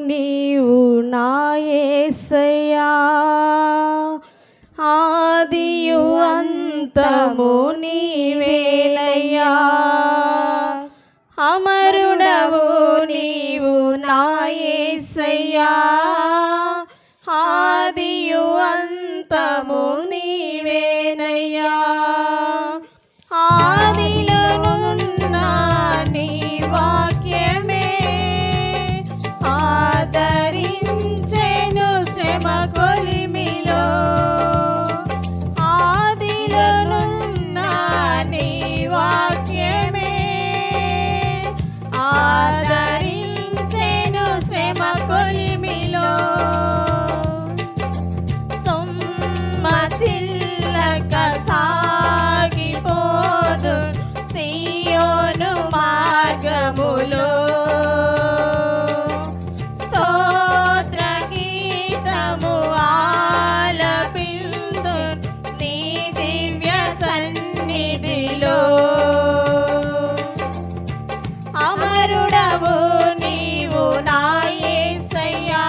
నీవు నా యేసయ్యా, ఆదియు అంతము నీవేనయ్యా. అమరుడవు నీవు నా యేసయ్యా, ఆదియు అంతము నీవేనయ్యా. ఆదిలోనున్న నీ వాక్యమే ఆదరించెను శ్రమ కొలిమిలో. ఆదిలోనున్న నీ వాక్యమే ఆదరించెను శ్రమ కొలిమిలో. సొమ్మసిల్లక సాగిపోదు సియోను మార్గములో. స్తోత్ర గీతము ఆలపిందు నీ దివ్య సన్నిధిలో. అమరుడవు నీవు నా యేసయ్యా,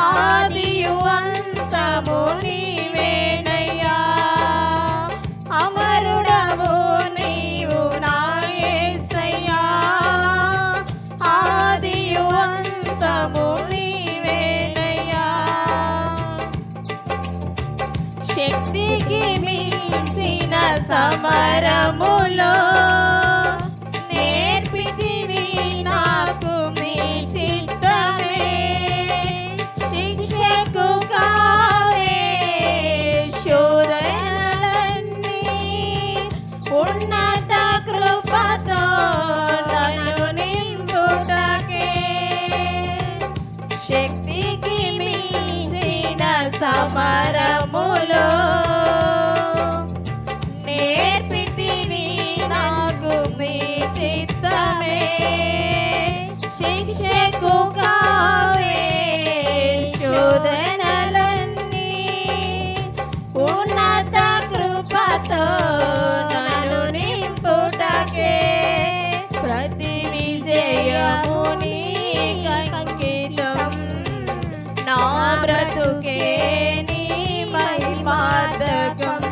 ఆదియు అంతము నీవేనయ్యా. అమరుడవు నీవు నా యేసయ్యా, ఆదియు అంతము నీవేనయ్యా. శక్తికి మించిన సమరములో నేర్పితివి నాకు నీ చిత్తమే. శిక్షకు కావే శోధనలన్నీ, ఉన్నత కృపతో నన్ను నింపుటకే. శక్తికి మించిన సమరములో నేర్పితివి నాకు నీ చిత్తమే. శిక్షకు కావే శోధనలన్నీ, ఉన్నత కృపతో నన్ను నింపుటకే. ప్రతి విజయము నీకంకితం, నా బ్రతుకే నీ మహిమార్థకం.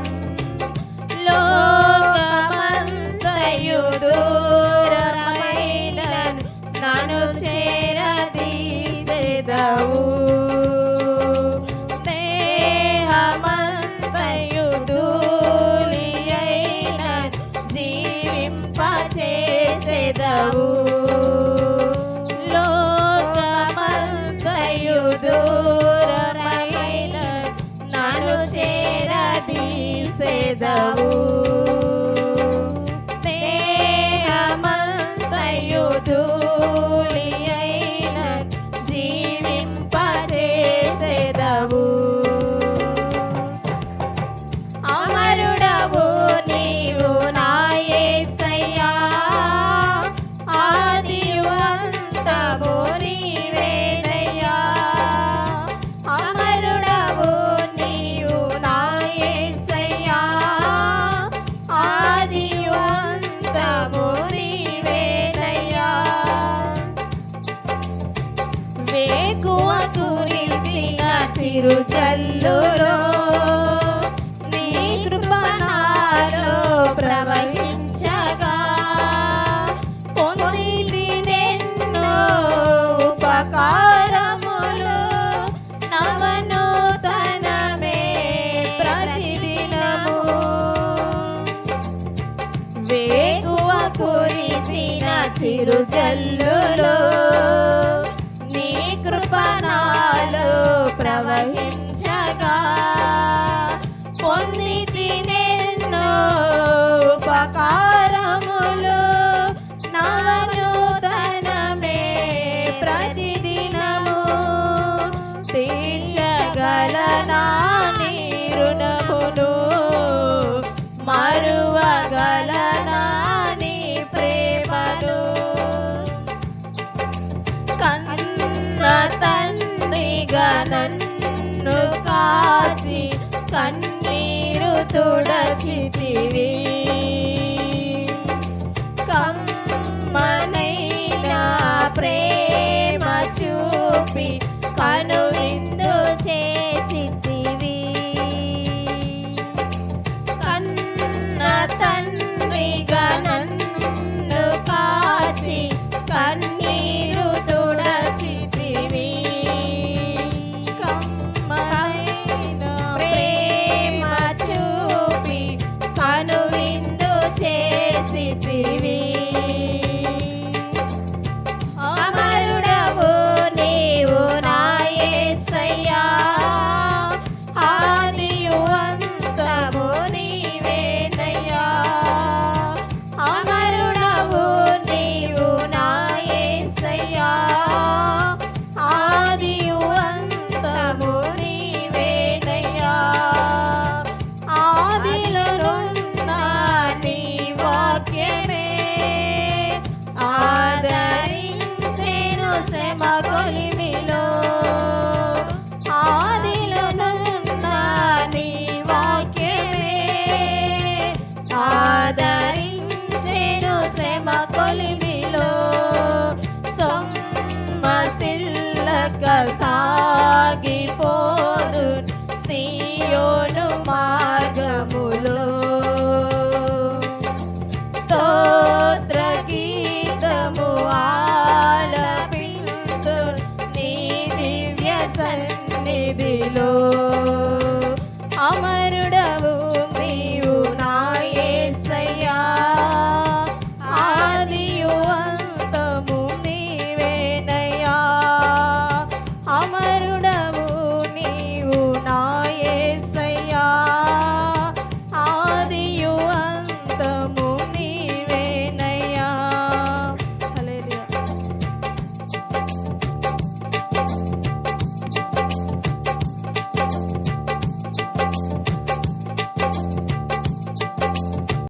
లోకమంతయు దూరమైన నన్ను చేరదీసెదవు. దేహమంతయు ధూళి అయిన జీవింపచేసెదవు. లోకమంతయు దూరమైన నన్ను చేరదీసెదవు. దేహమంతయు ధూళి అయిన జీవింపచేసెదవు. అమరుడవు నీవు నా యేసయ్యా, ఆదియు అంతము నీవేనయ్యా. అమరుడవు నీవు నా యేసయ్యా, ఆదియు అంతము నీవేనయ్యా. వేకువ కురిసిన చిరుజల్లులో నీ కృప నాలో ప్రవహించగా. పొందినెన్నో ఉపకారములు, నవనూతనమే ప్రతిదినము. వేకువ కురిసిన చిరుజల్లులో నీ కృప నాలో ప్రవహించగా. పొందినెన్నో ఉపకారములు, నవనూతనమే ప్రతిదినము. తీర్చగలనా నీ రుణమును, మరువగలనా నీ ప్రేమను. కన్న తండ్రిగా నన్ను కాచి కన్నీరు తుడచితివి. కమ్మనైన ప్రేమ కొలిమిలో ఆదిలోనున్న నీ వాక్యమే ఆదరించెను శ్రమ కొలిమిలో సొమ్మసిల్లక